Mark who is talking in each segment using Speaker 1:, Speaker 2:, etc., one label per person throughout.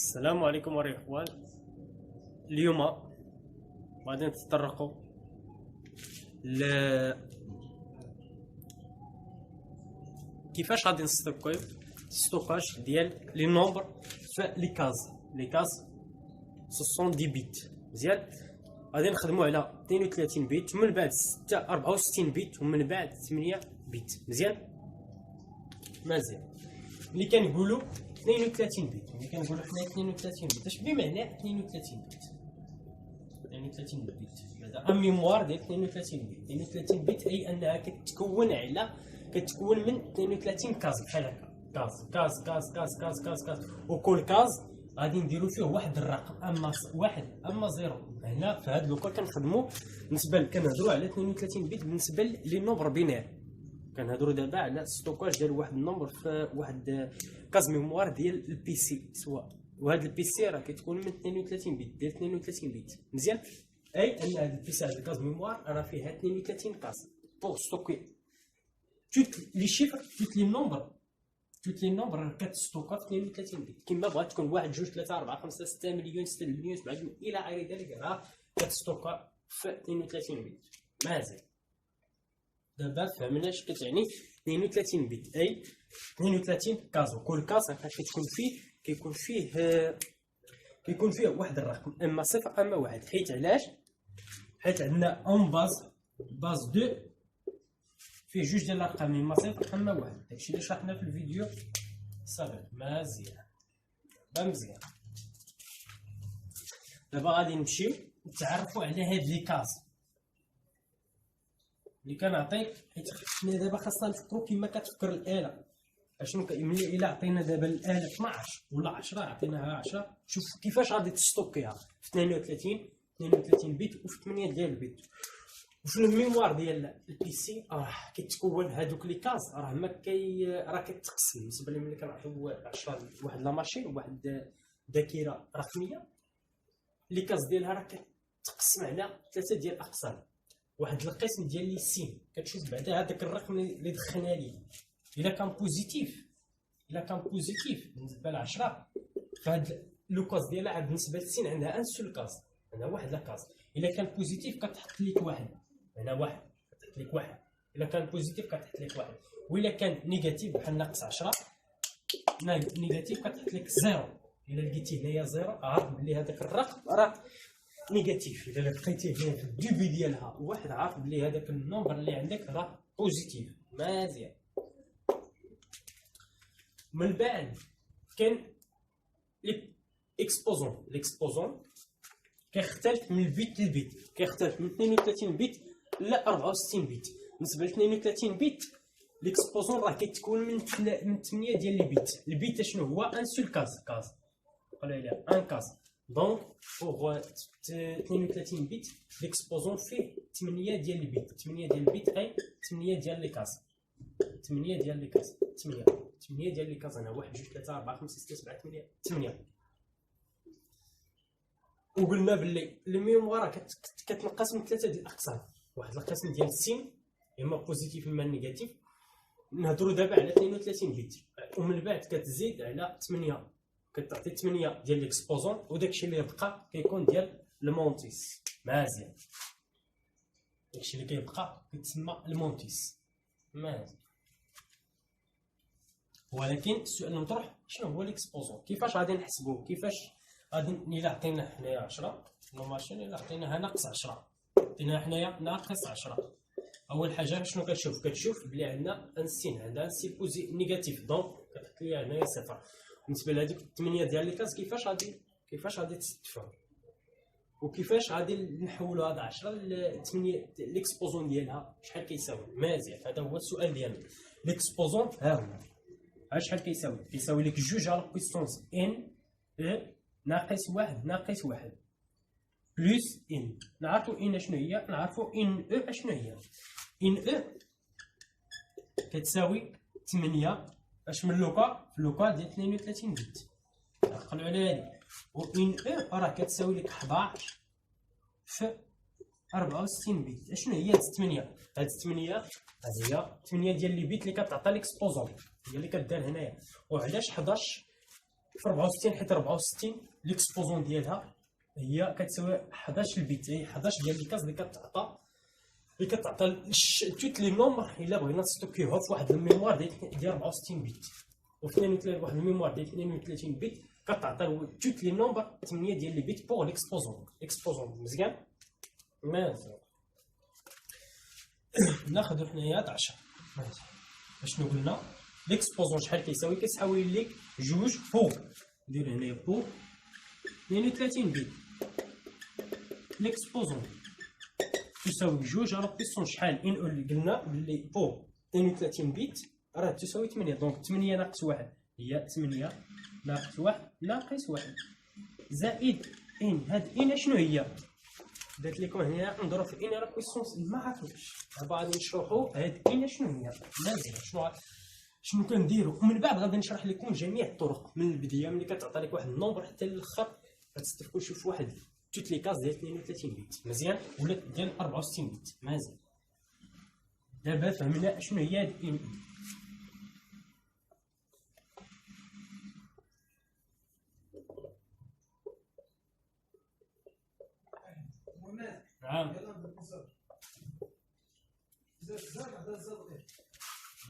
Speaker 1: السلام عليكم ورحمة الله. اليوم غادي نتطرقوا ل كيفاش غادي نستوكيو ستوكاج ديال لي نومبر في لي كاز سون دي بيت. مزيان، غادي نخدموا على 32 بيت ومن بعد 64 بيت ومن بعد 8 بيت. مزيان اللي كنقولوا 32 بيت، ملي كنقولوا حنا 32 بيت اش بمعنى 32 بيت؟ 32 بيت هذا ميموار ديال 32 بيت. 32 بيت اي انها كتكون من 32 كاز بحال هكا، كاز وكل كاز غادي نديرو فيه واحد الرقم، اما واحد اما زيرو. هنا في هذا لوكال كنخدموا كنهضروا على 32 بيت بالنسبه لي نومبر بينير. كنهضروا دابا على ستوكاج ديال واحد النومبر في واحد كاز ميموار ديال البي سي سواء، وهذا البي سي راه كتكون من 32 بيت ديال 32 بيت. مزيان، اي ان هذا البي سي هذا الكاز ميموار راه فيها 32 كاز بور ستوكي توت لي شيفر، توت لي نومبر كتستوكا في 32 بيت. كيما بغات تكون 1 2 3 4 5 6 مليون 6 مليون 7 مليون الى غير ذلك، راه كتستوكا في 32 بيت. مازال دابا فهمنا اش كتعني 32 بيت، اي 32 كاز، وكل كاز كيكون فيه واحد الرقم، اما صفر اما واحد. حيت علاش؟ حيت عندنا اون باز 2 فيه جوج ديال الارقام، اما صفر اما واحد. داكشي اللي شرحنا في الفيديو السابق. مزيان دابا غادي نمشيو نتعرفوا على هاد لي كاز اللي كنعطيك. حيت حنا دابا خاصنا نفكروا كما كتفكر الاله. اشنو ملي الا عطينا دابا الاله 12 ولا 10 عطيناها 10، شوف كيفاش غادي تستوكيها في 32 بيت وفي 8 ديال البيت. وفي الميموار ديال البي سي كيتكون هادوك لي كاز راه كتقسم. بالنسبه لي ملي كنعطيو 10 لواحد لا ماشين واحد ذاكره رقميه، لي كاز ديالها راه كتقسم على 3 ديال الاقسام. واحد القسم ديال لي سين كتشوف بعدا هذاك الرقم اللي دخلنا ليه. الا كان بوزيتيف بالنسبه ل 10، فهاد لو كاز ديالها عاد بالنسبه للسين عندها ان سول كاز، عندها واحد لا كاز. الا كان بوزيتيف كتحط لك واحد، هنا واحد كتحط لك واحد. الا كان بوزيتيف كتحط لك واحد، والا كان نيجاتيف بحال ناقص 10 نيجاتيف كتحط لك زيرو. الا لقيتي هنايا زيرو عارف بلي هذاك الرقم راه نيجاتيف. الا لقيتيه هنا في الدوبي ديالها واحد، عارف بلي هذاك النومبر اللي عندك راه بوزيتيف. مزيان، من بعد كاين ليكسبوزون كيختلف من البيت للبيت، كيختلف من 32 بيت ل 64 بيت. بالنسبه ل 32 بيت ليكسبوزون راه كيتكون من 8 ديال البيت. البيت شنو هو؟ ان سول كاز قالوا عليها ان كاز. دونك بوغ 32 بيت ليكسبوزون فيه 8 ديال البيت. 8 ديال البيت اي 8 ديال لي كاز. 8 ديال لي كاز انا 1 2 3 4 5 6 7 8. وقلنا باللي الميموار كتنقسم من 3 ديال الاقسام. واحد القسم ديال السين اما بوزيتيف اما نيجاتيف. نهضروا دابا على 32 بيت، ومن بعد كتزيد على 8، كتعطي 8 ديال ليكسبوزون، وداكشي اللي يبقى كيكون ديال المونتيس. مزيان، داكشي اللي كيبقى كيتسمى المونتيس. مزيان، ولكن السؤال المطروح شنو هو ليكسبوزون؟ كيفاش غادي نحسبوه؟ كيفاش غادي الا عطينا حنايا 10 لا ماشين، الا عطيناها ناقص 10 عطيناها حنايا ناقص 10، اول حاجه شنو كتشوف بلي عندنا ان سين، عندها ان سين نيجاتيف، دونك كتحط ليا هنايا صفر. بالنسبه لهذيك 8 ديال لي كاز كيفاش غادي تستفهم، وكيفاش غادي نحولوا هاد 10 ل 8 ليكسبوزون ديالها شحال كيساوي. مزيان، هذا هو السؤال ديالنا. ليكسبوزون ها هو شحال كيساوي لك 2 على بويسونس ان او ناقص 1 بلس ان. نعرفوا ان شنو هي، نعرفوا ان او شنو هي. ان او كتساوي 8 اش من لوكا في اللوكا ديال 32 بيت، عقلوا على هادي. و ان او راه كتساوي لك 11 في 64 بيت. اشنو هي هاد 8؟ هاد 8 هي 8 ديال لي بيت اللي كتعطى ليكسبوزون، هي اللي كدار هنايا. وعلاش 11 في 64 حيت 64 ليكسبوزون ديالها هي كتساوي 11 البيت، هي 11 ديال الكاس اللي كتعطى توت لي نومبر الا بغينا نستوكيوها في واحد الميموار ديال 64 بيت، و 32 واحد الميموار ديال 32 بيت كتعطي توت لي نومبر 8 ديال لي بيت بوغ ليكسبوزون. مزيان مزيان. ناخذ حنايا 10 اشنو قلنا ليكسبوزون شحال كيساوي؟ كيساوي لك جوج بوغ، ندير هنايا بوغ 32 بيت ليكسبوزون تساوي جوج على بيسون شحال ان قلنا بلي بوغ 32 بيت راه تساوي 8، دونك 8 ناقص 1 هي 8 ناقص 1 ناقص 1 زائد ان. هاد ان شنو هي؟ درت لكم هنا نضرب في ان على بيسونس ما عرفتوش، غادي نشرحوا هاد ان شنو هي. لازم شنو كنديروا ومن بعد غادي نشرح لكم جميع الطرق من البدايه ملي كتعطى لك واحد النومبر حتى للاخر غتستفدوا شوف واحد توت لي كاز ديال 32 بيت مزيان ولا ديال 64 بيت مزيان. دابا فهمنا شنو هي هاد ان. نعم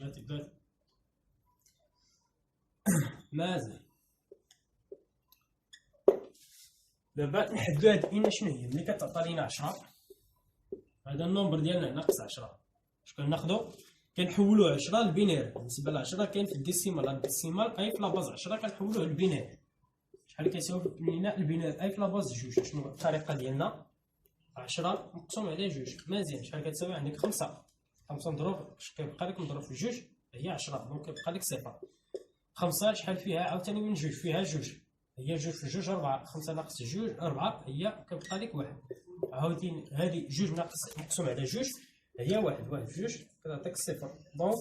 Speaker 1: بلاتي مازال. دابا نحددو هاد ان شنو هي. ملي كتعطى لينا 10 هذا النومبر ديالنا ناقص 10 اش كناخدو؟ كنحولوه 10 لبينير. بالنسبه ل 10 كاين في الديسيمال، الديسيمال اي في لاباز 10 كنحولوه للبينير. شحال كيساوي لينا البينير اي في لاباز جوج؟ شنو الطريقه ديالنا؟ 10 مقسوم على جوج مزيان شحال كتساوي؟ عندك 5 نضرب اش كيبقى لك نضرب في جوج هي 10 دونك كيبقى لك صفر. 5 شحال فيها عاوتاني من جوج؟ فيها جوج، هي جوج في جوج 4. 5 ناقص جوج 4 هي كيبقى لك 1. عاوتاني هذه جوج ناقص مقسوم على جوج هي 1 1 في جوج كتعطيك صفر. دونك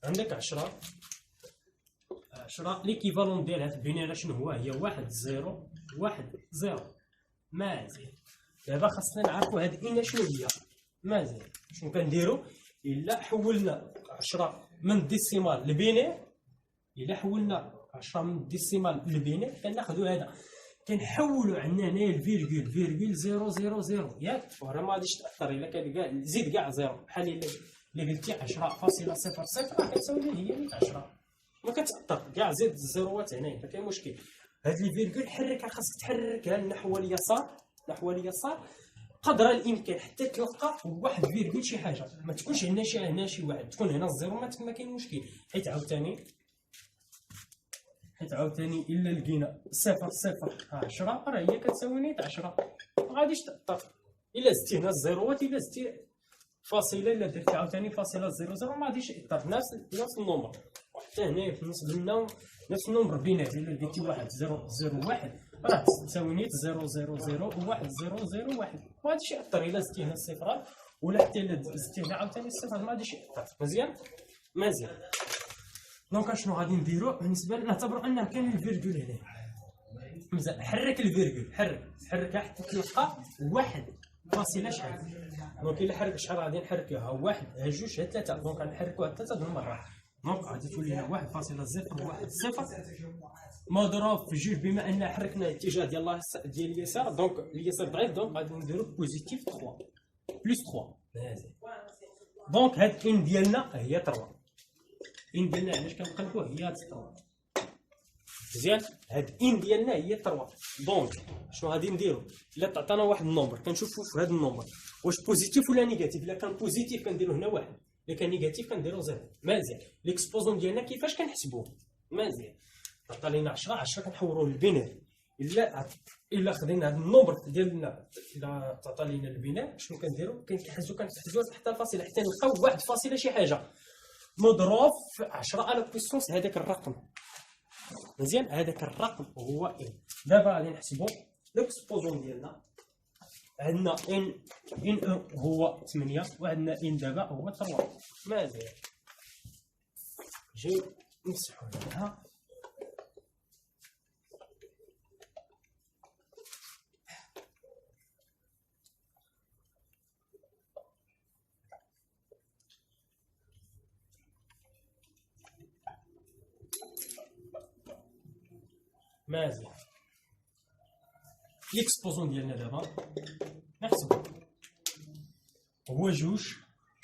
Speaker 1: عندك 10 ليكيفالون ديالها في البنايه شنو هو؟ هي 1 0 1 0 مزيان. دابا خاصنا نعرفوا هاد ان شنو هي مزيان. شنو كنديروا؟ الا حولنا 10 من الديسيمال لبينير، الا حولنا 10 من الديسيمال لبينير كناخذوا هذا كنحولوا عندنا هنايا الفيرغول 000 ياك، وراه ما غاديش تاثر الا كان كاع زيد كاع زيرو بحال الا قلتي 10.00 راه كتساوي هي 10 ما كتاثر كاع زيد الزيروات هنايا ما كاين مشكل. هاد لي فيرغول حركها، خاصك تحركها نحو اليسار قدر الامكان حتى تلقى واحد فيرغول شي حاجه، ما تكونش هنا شي واحد، تكون هنا الزيرو ما كاين مشكل. حيت عاوتاني الا لقينا 0.00 راه هي كتساوي نيت 10 ما غاديش تاثر. الا زدتي هنا الزيروات، الا زدتي فاصله، الا درتي عاوتاني فاصله 00 ما غاديش ياثر نفس النومبر. وحتى هنا بالنسبه لنا نفس النومبر بينات، الا لقيتي 1 0 0 1 راه تساوي نيت 0 0 0 1 0 0 1 ما غاديش ياثر. الا زدتي هنا الصفرات ولا حتى الا زدتي هنا عاوتاني الصفر ما غاديش ياثر. مزيان. دونك شنو غادي نديرو؟ بالنسبه نعتبروا ان كاين الفيرغول هنا مزيان. حرك الفيرغول، حركها حتى تلقى واحد فاصله شحال. دونك الا حرك شحال غادي نحركوها؟ واحد ها جوج ها ثلاثه، دونك غنحركوها ثلاثه د المره. دونك غادي تولي لنا 1.010 مضروب في جوج. بما ان حركنا الاتجاه ديال اليسار دونك اليسار ضعيف، دونك غادي نديرو بوزيتيف 3 بلس 3 دونك هاد ان ديالنا هي 3. ان ديالنا علاش كنقلبوه؟ هي هاد 3 مزيان. هاد ان ديالنا هي 3. دونك شنو غادي نديرو؟ الا تعطانا واحد النومبر كنشوفو في هاد النومبر واش بوزيتيف ولا نيجاتيف. الا كان بوزيتيف كنديرو هنا 1، الا كان نيجاتيف كنديرو 0 مزيان. ليكسبوزون ديالنا كيفاش كنحسبوه؟ مزيان. عطا لينا 10 كنحولوه للبينير. الا خدينا هاد النومبر ديالنا الا تعطى لينا البينير شنو كنديرو؟ كنحجزو حتى الفاصله حتى نلقاو واحد فاصله شي حاجه مضروب في 10 على بويسونس هذاك الرقم مزيان. هذاك الرقم هو ان. دابا غادي نحسبوا ليكسبوزون ديالنا. عندنا ان هو 8 وعندنا ان دابا هو 3 مزيان. جاي نمسحوا هنا مزيان. ليكسبوزون ديالنا دابا نحسبو هو جوج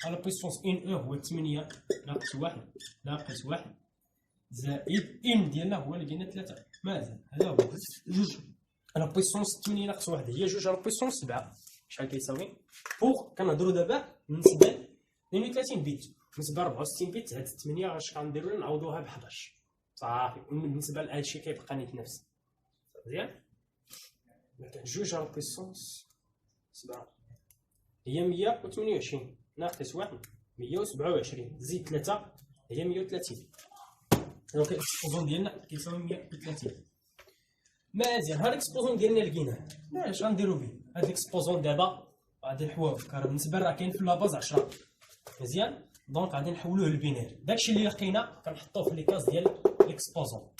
Speaker 1: على بويسونس ان او هو 8 ناقص 1 ناقص 1 زائد ان ديالنا هو اللي لقينا 3. مزيان. هذا هو جوج على بويسونس 8 ناقص 1 هي جوج على بويسونس 7. شحال كيساوي؟ بوغ كنهضرو دابا بالنسبه ل 32 بيت. بالنسبه ل 64 بيت هاد 8 اش غنديرو نعوضوها ب 11 صافي. بالنسبه لهادشي كيبقى نفس. مزيان. جوج على بويسونس 7 هي 128 ناقص 1 127 زيد 3 هي 130. دونك الاكسبوزون ديالنا كيساوي 130. مزيان. هاد الاكسبوزون ديالنا لقيناه. اش غنديرو به؟ هاد الاكسبوزون دابا غادي نحواوه راه بالنسبه راه كاين في لاباز 10. مزيان. دونك غادي نحولوه للبينير. داكشي اللي لقينا كنحطوه في لي كاز ديال الاكسبوزون.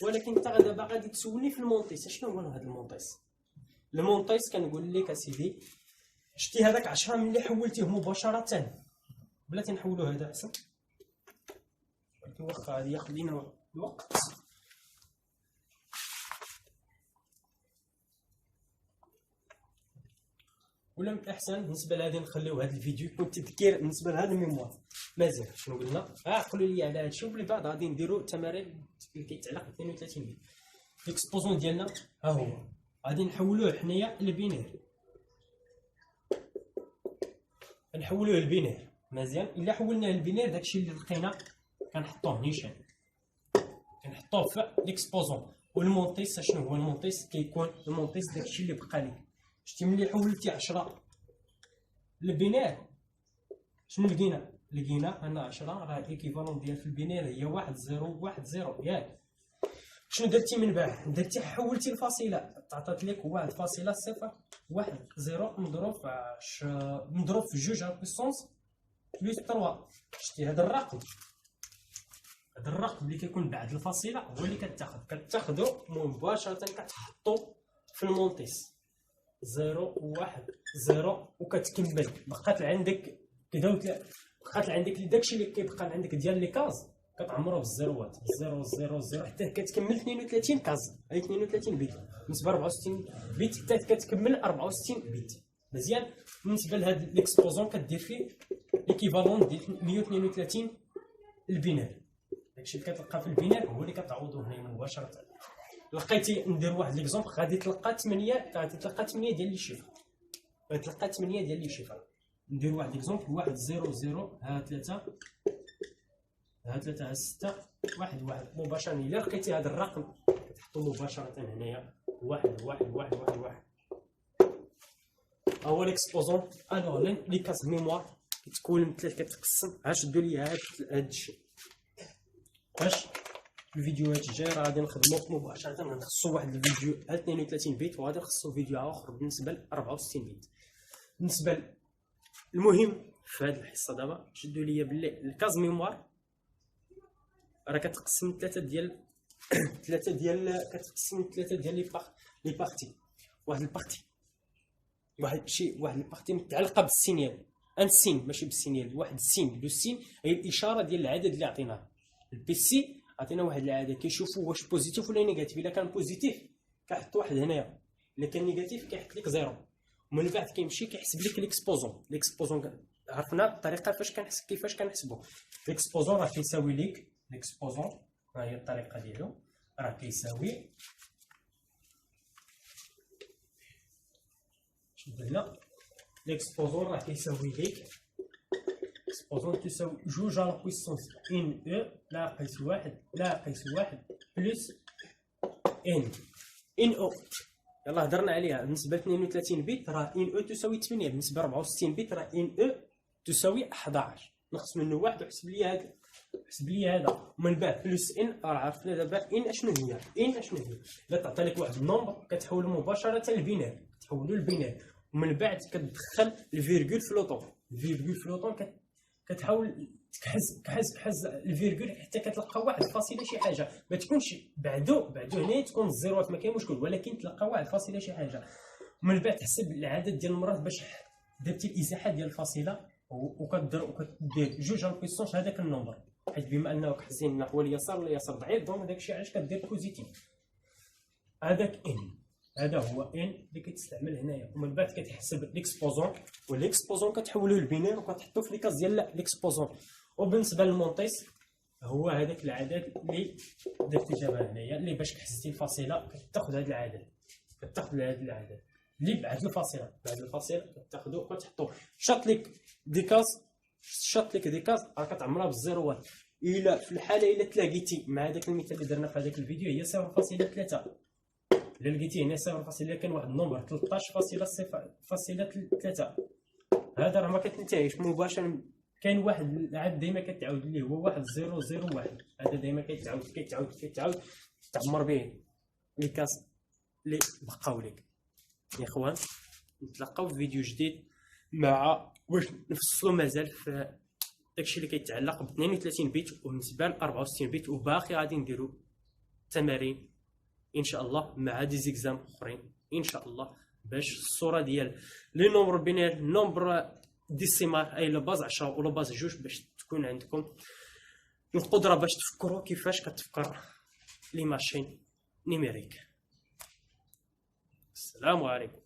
Speaker 1: ولكن انت دابا غادي تسولني في المونطيس. شنو هو هذا المونطيس؟ المونطيس كنقول لك اسيدي شتي هذاك 10 ملي حولتيه مباشره بلاتي نحولو هذا احسن. ولكن واخا غادي ياخذ لينا الوقت. ولا من الاحسن بالنسبه لهذه نخليو هذا الفيديو يكون تذكير بالنسبه لهذا الميموار. مزيان. شنو قلنا؟ قولوا لي على هادشي وبلي بعد غادي نديرو تمارين اللي كيتعلق ب 32 بيت. الاكسبوزون ديالنا ها هو غادي نحولوه حنايا للبينير. نحولوه للبينير. مزيان. الا حولناه للبينير داكشي اللي لقينا كنحطوه نيشان كنحطوه في الاكسبوزون. والمونطيس شنو هو المونطيس؟ كيكون المونطيس داكشي اللي بقى لك. شتي ملي حولتي 10 للبينير شنو لقينا؟ لقينا ان 10 راه الايكيفالون ديال في البينير هي 1 0 1 0 ياك. شنو درتي من بعد؟ درتي حولتي الفاصله تعطات لك 1.0 1 0 مضروب في جوج على بويسونس بلس 3. شتي هذا الرقم اللي كيكون بعد الفاصله هو اللي كتاخذو مباشره كتحطو في المونطيس 0 1 0 وكتكمل. بقات عندك كذا بقات عندك داكشي اللي كيبقى عندك ديال لي كاز كتعمرو بالزيروات 0 0 0 حتى كتكمل 32 كاز. هاي 32 بيت. بالنسبه ل 64 بيت حتى كتكمل 64 بيت. مزيان. بالنسبه لهاد الاكسبوزون كدير فيه ايكيفالون ديال 132 البينار. داكشي اللي كتلقى في البينار هو اللي كتعوضو هنايا مباشره. لقيتي ندير واحد ليكزومبل غادي تلقى 8 ديال لي شيفر. غتلقى 8 ديال لي شيفر. ندير واحد ليكزومبل 1 0 0 ها 3 ها 3 ها 6 1 1 مباشره. الا لقيتي هذا الرقم كتحطو مباشره هنايا 1 1 1 1 1. هو الاكسبوزون. الوغ لي كاس ميموار كتكون من 3 كتقسم. شدوا لي هاد الشيء باش الفيديوهات الجايه راه غادي نخدمو مباشره. غنخصو واحد الفيديو 32 بيت وغادي نخصو فيديو اخر بالنسبه ل 64 بيت. بالنسبه المهم في هذه الحصه دابا شدوا لي باللي الكاز ميموار راه كتقسم ثلاثه ديال لي بارتي. واحد البارتي متعلقه بالسينيال. ان سين ماشي بالسينيال. واحد السين لو سين هي الاشاره ديال العدد اللي عطيناه. البي سي عطينا واحد العدد كيشوفوا واش بوزيتيف ولا نيجاتيف. الا كان بوزيتيف كيحط واحد هنايا. الا كان نيجاتيف كيحط لك 0. ومن بعد كيمشي كيحسب لك الاكسبوزون. عرفنا الطريقه كيفاش كنحسبوا الاكسبوزون. راه كيساوي لك الاكسبوزون ها هي الطريقه ديالو. راه كيساوي شنو قلنا؟ الاكسبوزون راه كيساوي لك اكسبوزون تساوي جوج على بويسونس ان او ناقص واحد بلس ان او. يلا هضرنا عليها. بالنسبه ل 32 بيت راه ان او تساوي 8. بالنسبه ل 64 بيت راه ان او تساوي 11. نقص منه واحد وحسب لي هذا ومن بعد بلس ان. راه عرفنا دابا ان اشنو هي. الا تعطي لك واحد النومبر كتحولو مباشره للبينار. ومن بعد كتدخل الفيرغول فلوطون. الفيرغول فلوطون كتحاول تحز الفيرغول حتى كتلقى واحد الفاصله شي حاجه. ما تكونش بعدو هنا تكون الزيروات ما كاين مشكل. ولكن تلقى واحد الفاصله شي حاجه. ومن بعد تحسب العدد ديال المرات باش درتي الازاحه ديال الفاصله وكدير جوج على بويسونس هذاك النمبر. حيت بما انه كحزين نحو اليسار واليسار ضعيف دونك داكشي علاش كدير بوزيتيف. هذاك ان، هذا هو ان اللي كتستعمل هنايا، ومن بعد كتحسب ليكسبوزون، والاكسبوزون كتحولوه للبينير وكتحطو في ليكاز ديال ليكسبوزون. وبالنسبه للمونطيس هو هذاك العدد اللي درتي دابا هنايا، اللي باش حسبتي الفاصله كتاخذ هذا العدد، كتاخذ هذا العدد اللي بعد الفاصله، بعد الفاصله كتاخذو وكتحطو شاطليك ديكاز، شاطليك ديكاز راه كتعمرها بالزيروات. الا في الحاله الا تلاقيتي مع هذاك المثال اللي درنا في هذاك الفيديو هي 0.3، الا لقيتي هنا 0.3 كان واحد النمبر 13.0.3، هذا راه ما كتنتهيش مباشره، كاين واحد العدد ديما كتعاود اللي هو 1001، هذا ديما كيتعاود تعمر به لي كاس اللي بقاو لك. يا اخوان نتلاقاو في فيديو جديد مع واش نفصلوا مازال في داكشي اللي كيتعلق ب 32 بيت وبالنسبه ل 64 بيت، وباقي غادي نديروا تمارين ان شاء الله مع دي زيكزام اخرين ان شاء الله، باش الصوره ديال لي نومبر بينير، نومبر ديسيمال اي لا باز 10 ولا باز 2، باش تكون عندكم القدره باش تفكروا كيفاش كتفكر لي ماشين نيميريك. السلام عليكم.